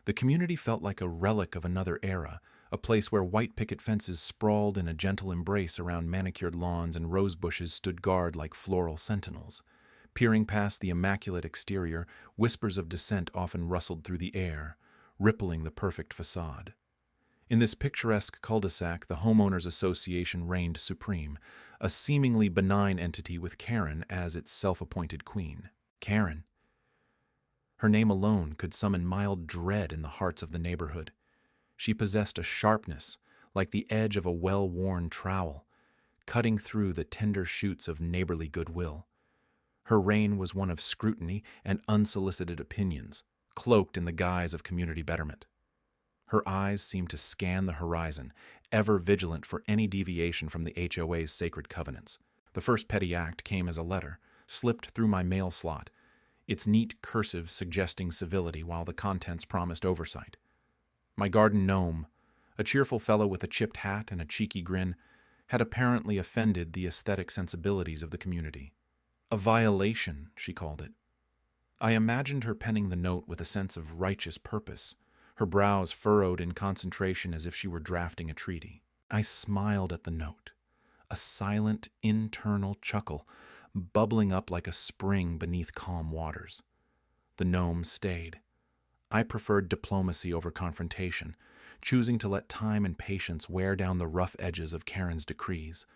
The community felt like a relic of another era, a place where white picket fences sprawled in a gentle embrace around manicured lawns and rose bushes stood guard like floral sentinels. Peering past the immaculate exterior, whispers of dissent often rustled through the air, rippling the perfect facade. In this picturesque cul-de-sac, the Homeowners Association reigned supreme, a seemingly benign entity with Karen as its self-appointed queen. Karen. Her name alone could summon mild dread in the hearts of the neighborhood. She possessed a sharpness, like the edge of a well-worn trowel, cutting through the tender shoots of neighborly goodwill. Her reign was one of scrutiny and unsolicited opinions, cloaked in the guise of community betterment. Her eyes seemed to scan the horizon, ever vigilant for any deviation from the HOA's sacred covenants. The first petty act came as a letter, slipped through my mail slot, its neat cursive suggesting civility while the contents promised oversight. My garden gnome, a cheerful fellow with a chipped hat and a cheeky grin, had apparently offended the aesthetic sensibilities of the community. A violation, she called it. I imagined her penning the note with a sense of righteous purpose, her brows furrowed in concentration as if she were drafting a treaty. I smiled at the note, a silent internal chuckle, bubbling up like a spring beneath calm waters. The gnome stayed. I preferred diplomacy over confrontation, choosing to let time and patience wear down the rough edges of Karen's decrees.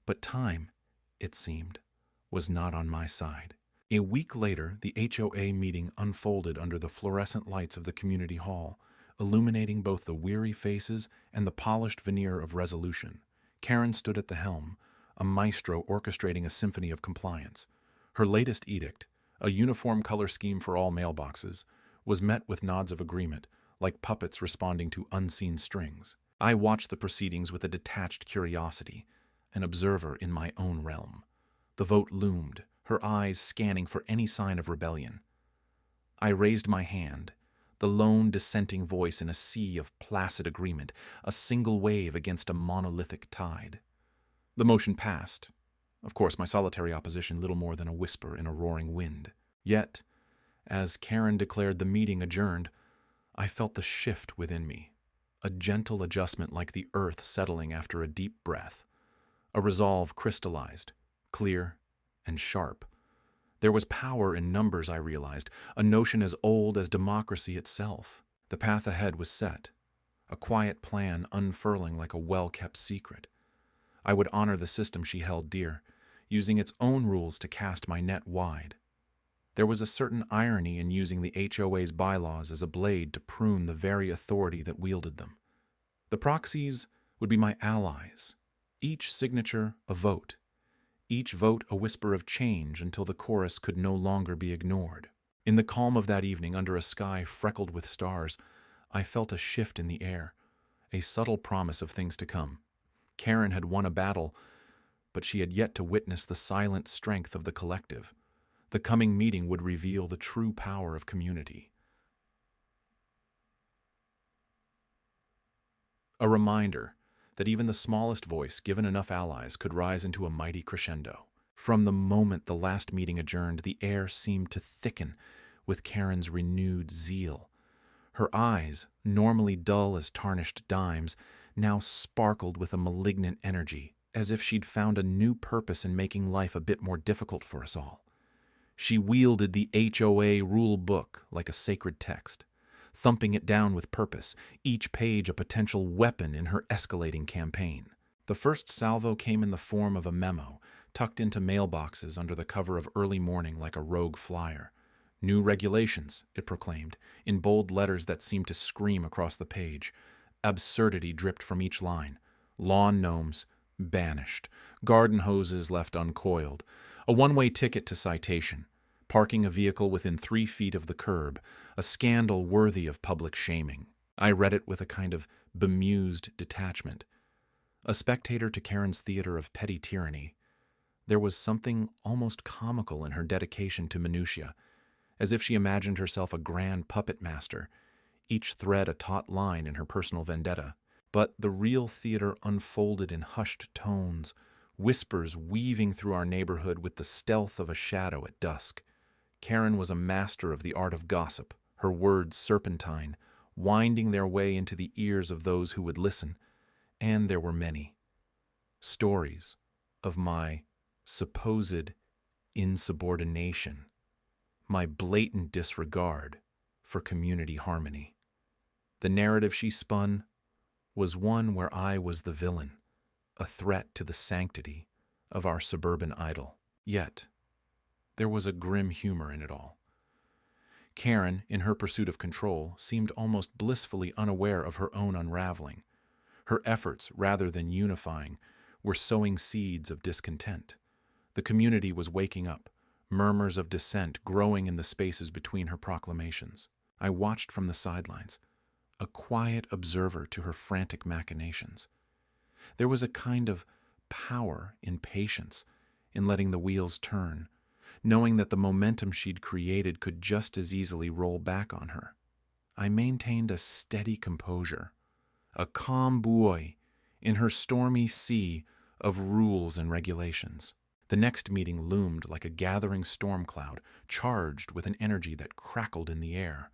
But time, it seemed, was not on my side. A week later, the HOA meeting unfolded under the fluorescent lights of the community hall, illuminating both the weary faces and the polished veneer of resolution. Karen stood at the helm, a maestro orchestrating a symphony of compliance. Her latest edict, a uniform color scheme for all mailboxes, was met with nods of agreement, like puppets responding to unseen strings. I watched the proceedings with a detached curiosity, an observer in my own realm. The vote loomed, her eyes scanning for any sign of rebellion. I raised my hand, the lone dissenting voice in a sea of placid agreement, a single wave against a monolithic tide. The motion passed. Of course, my solitary opposition little more than a whisper in a roaring wind. Yet, as Karen declared the meeting adjourned, I felt the shift within me, a gentle adjustment like the earth settling after a deep breath. A resolve crystallized, clear and sharp. There was power in numbers, I realized, a notion as old as democracy itself. The path ahead was set, a quiet plan unfurling like a well-kept secret. I would honor the system she held dear, using its own rules to cast my net wide. There was a certain irony in using the HOA's bylaws as a blade to prune the very authority that wielded them. The proxies would be my allies, each signature a vote, each vote a whisper of change until the chorus could no longer be ignored. In the calm of that evening, under a sky freckled with stars, I felt a shift in the air, a subtle promise of things to come. Karen had won a battle, but she had yet to witness the silent strength of the collective. The coming meeting would reveal the true power of community. A reminder that even the smallest voice, given enough allies, could rise into a mighty crescendo. From the moment the last meeting adjourned, the air seemed to thicken with Karen's renewed zeal. Her eyes, normally dull as tarnished dimes, now sparkled with a malignant energy, as if she'd found a new purpose in making life a bit more difficult for us all. She wielded the HOA rule book like a sacred text, thumping it down with purpose, each page a potential weapon in her escalating campaign. The first salvo came in the form of a memo, tucked into mailboxes under the cover of early morning like a rogue flyer. New regulations, it proclaimed, in bold letters that seemed to scream across the page. Absurdity dripped from each line. Lawn gnomes banished, garden hoses left uncoiled, a one-way ticket to citation, parking a vehicle within 3 feet of the curb, a scandal worthy of public shaming. I read it with a kind of bemused detachment. A spectator to Karen's theater of petty tyranny, there was something almost comical in her dedication to minutiae, as if she imagined herself a grand puppet master, each thread a taut line in her personal vendetta. But the real theater unfolded in hushed tones, whispers weaving through our neighborhood with the stealth of a shadow at dusk. Karen was a master of the art of gossip, her words serpentine, winding their way into the ears of those who would listen, and there were many. Stories of my supposed insubordination, my blatant disregard for community harmony. The narrative she spun was one where I was the villain, a threat to the sanctity of our suburban idyll. Yet, there was a grim humor in it all. Karen, in her pursuit of control, seemed almost blissfully unaware of her own unraveling. Her efforts, rather than unifying, were sowing seeds of discontent. The community was waking up, murmurs of dissent growing in the spaces between her proclamations. I watched from the sidelines, a quiet observer to her frantic machinations. There was a kind of power in patience, in letting the wheels turn, knowing that the momentum she'd created could just as easily roll back on her. I maintained a steady composure, a calm buoy in her stormy sea of rules and regulations. The next meeting loomed like a gathering storm cloud, charged with an energy that crackled in the air.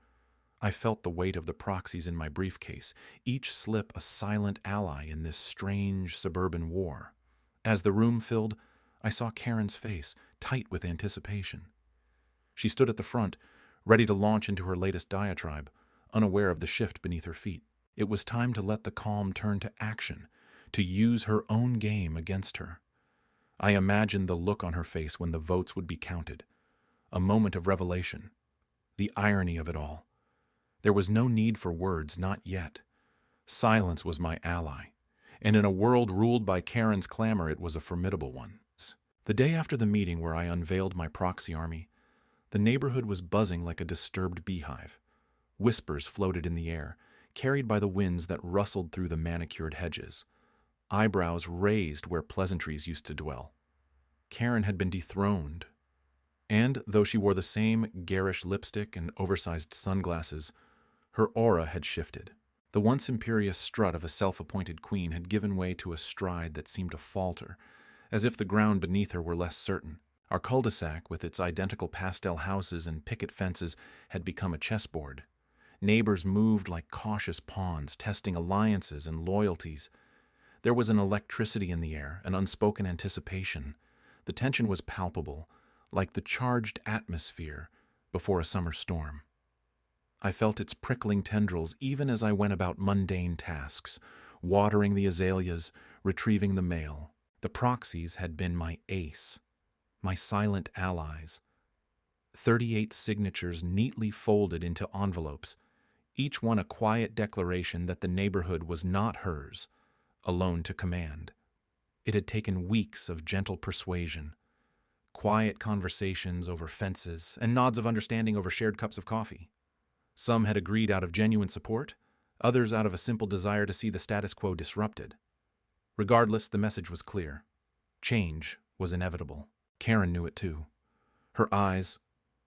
I felt the weight of the proxies in my briefcase, each slip a silent ally in this strange suburban war. As the room filled, I saw Karen's face, tight with anticipation. She stood at the front, ready to launch into her latest diatribe, unaware of the shift beneath her feet. It was time to let the calm turn to action, to use her own game against her. I imagined the look on her face when the votes would be counted, a moment of revelation. The irony of it all. There was no need for words, not yet. Silence was my ally, and in a world ruled by Karen's clamor, it was a formidable one. The day after the meeting where I unveiled my proxy army, the neighborhood was buzzing like a disturbed beehive. Whispers floated in the air, carried by the winds that rustled through the manicured hedges. Eyebrows raised where pleasantries used to dwell. Karen had been dethroned, and though she wore the same garish lipstick and oversized sunglasses, her aura had shifted. The once imperious strut of a self-appointed queen had given way to a stride that seemed to falter, as if the ground beneath her were less certain. Our cul-de-sac, with its identical pastel houses and picket fences, had become a chessboard. Neighbors moved like cautious pawns, testing alliances and loyalties. There was an electricity in the air, an unspoken anticipation. The tension was palpable, like the charged atmosphere before a summer storm. I felt its prickling tendrils even as I went about mundane tasks, watering the azaleas, retrieving the mail. The proxies had been my ace, my silent allies. 38 signatures neatly folded into envelopes, each one a quiet declaration that the neighborhood was not hers, alone to command. It had taken weeks of gentle persuasion, quiet conversations over fences, and nods of understanding over shared cups of coffee. Some had agreed out of genuine support, others out of a simple desire to see the status quo disrupted. Regardless, the message was clear. Change was inevitable. Karen knew it too. Her eyes,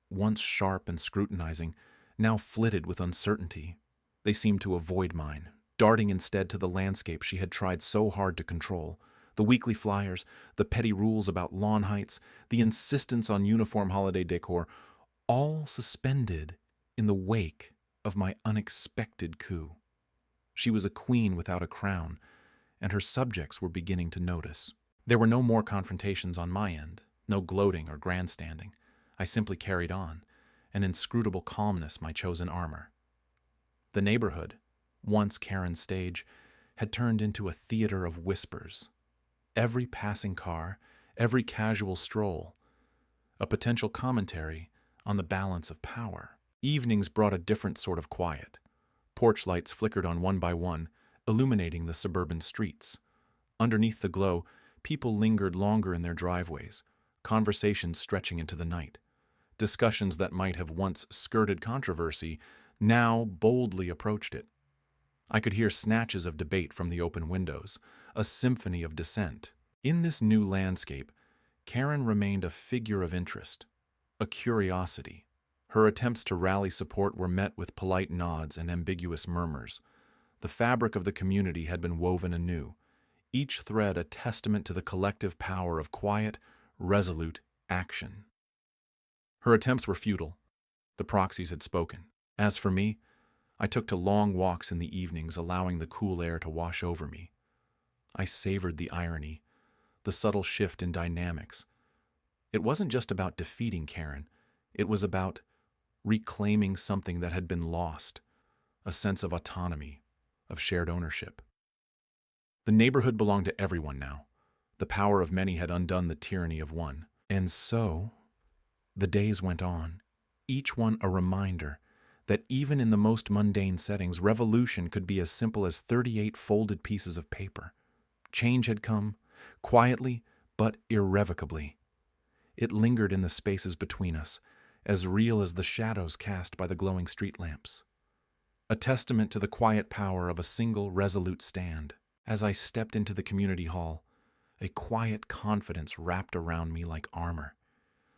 once sharp and scrutinizing, now flitted with uncertainty. They seemed to avoid mine, darting instead to the landscape she had tried so hard to control. The weekly flyers, the petty rules about lawn heights, the insistence on uniform holiday decor, all suspended in the wake of my unexpected coup. She was a queen without a crown, and her subjects were beginning to notice. There were no more confrontations on my end, no gloating or grandstanding. I simply carried on, an inscrutable calmness my chosen armor. The neighborhood, once Karen's stage, had turned into a theater of whispers. Every passing car, every casual stroll, a potential commentary on the balance of power. Evenings brought a different sort of quiet. Porch lights flickered on one by one, illuminating the suburban streets. Underneath the glow, people lingered longer in their driveways, conversations stretching into the night. Discussions that might have once skirted controversy now boldly approached it. I could hear snatches of debate from the open windows, a symphony of dissent. In this new landscape, Karen remained a figure of interest, a curiosity. Her attempts to rally support were met with polite nods and ambiguous murmurs. The fabric of the community had been woven anew, each thread a testament to the collective power of quiet, resolute action. Her attempts were futile. The proxies had spoken. As for me, I took to long walks in the evenings, allowing the cool air to wash over me. I savored the irony, the subtle shift in dynamics. It wasn't just about defeating Karen. It was about reclaiming something that had been lost, a sense of autonomy, of shared ownership. The neighborhood belonged to everyone now. The power of many had undone the tyranny of one. And so, the days went on, each one a reminder that even in the most mundane settings, revolution could be as simple as 38 folded pieces of paper. Change had come, quietly but irrevocably. It lingered in the spaces between us, as real as the shadows cast by the glowing street lamps. A testament to the quiet power of a single resolute stand. As I stepped into the community hall, a quiet confidence wrapped around me like armor.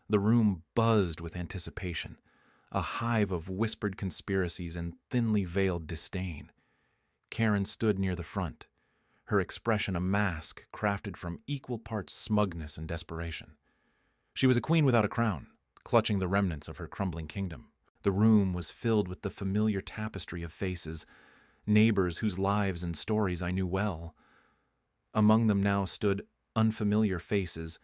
The room buzzed with anticipation, a hive of whispered conspiracies and thinly veiled disdain. Karen stood near the front, her expression a mask crafted from equal parts smugness and desperation. She was a queen without a crown, clutching the remnants of her crumbling kingdom. The room was filled with the familiar tapestry of faces, neighbors whose lives and stories I knew well. Among them now stood unfamiliar faces,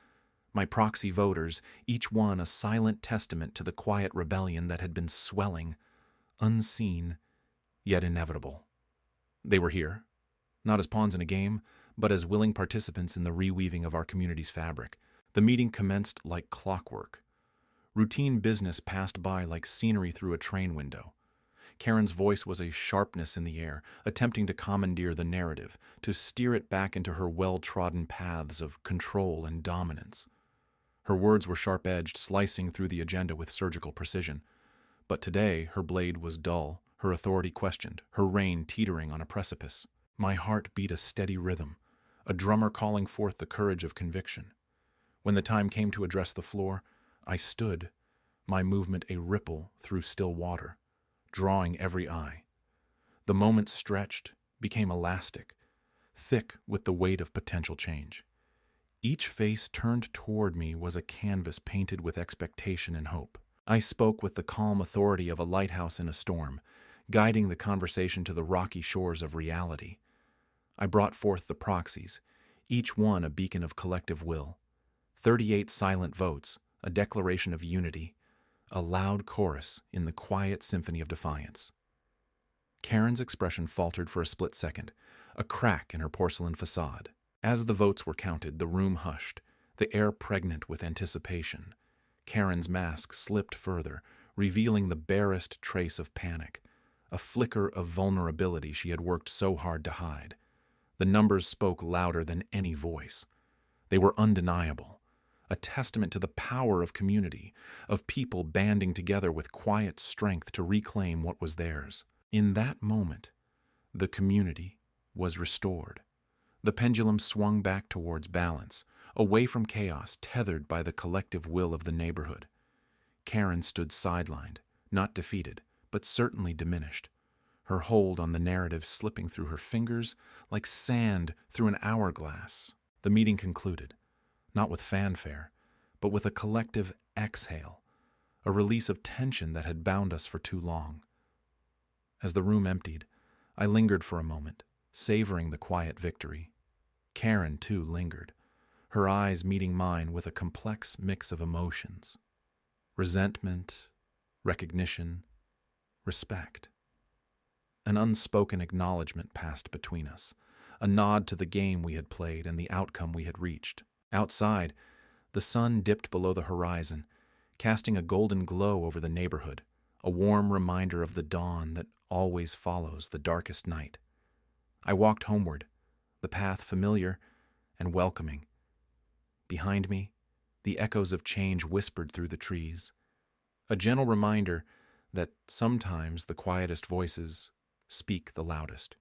my proxy voters, each one a silent testament to the quiet rebellion that had been swelling, unseen, yet inevitable. They were here, not as pawns in a game, but as willing participants in the reweaving of our community's fabric. The meeting commenced like clockwork. Routine business passed by like scenery through a train window. Karen's voice was a sharpness in the air, attempting to commandeer the narrative, to steer it back into her well-trodden paths of control and dominance. Her words were sharp-edged, slicing through the agenda with surgical precision. But today her blade was dull, her authority questioned, her reign teetering on a precipice. My heart beat a steady rhythm, a drummer calling forth the courage of conviction. When the time came to address the floor, I stood, my movement a ripple through still water, drawing every eye. The moment stretched, became elastic, thick with the weight of potential change. Each face turned toward me was a canvas painted with expectation and hope. I spoke with the calm authority of a lighthouse in a storm, guiding the conversation to the rocky shores of reality. I brought forth the proxies, each one a beacon of collective will. 38 silent votes, a declaration of unity, a loud chorus in the quiet symphony of defiance. Karen's expression faltered for a split second, a crack in her porcelain facade. As the votes were counted, the room hushed, the air pregnant with anticipation. Karen's mask slipped further, revealing the barest trace of panic, a flicker of vulnerability she had worked so hard to hide. The numbers spoke louder than any voice. They were undeniable, a testament to the power of community, of people banding together with quiet strength to reclaim what was theirs. In that moment, the community was restored. The pendulum swung back towards balance, away from chaos, tethered by the collective will of the neighborhood. Karen stood sidelined, not defeated, but certainly diminished, her hold on the narrative slipping through her fingers like sand through an hourglass. The meeting concluded, not with fanfare, but with a collective exhale, a release of tension that had bound us for too long. As the room emptied, I lingered for a moment, savoring the quiet victory. Karen, too, lingered, her eyes meeting mine with a complex mix of emotions. Resentment, recognition, respect. An unspoken acknowledgement passed between us, a nod to the game we had played and the outcome we had reached. Outside, the sun dipped below the horizon, casting a golden glow over the neighborhood, a warm reminder of the dawn that always follows the darkest night. I walked homeward, the path familiar and welcoming. Behind me, the echoes of change whispered through the trees, a gentle reminder that sometimes the quietest voices speak the loudest.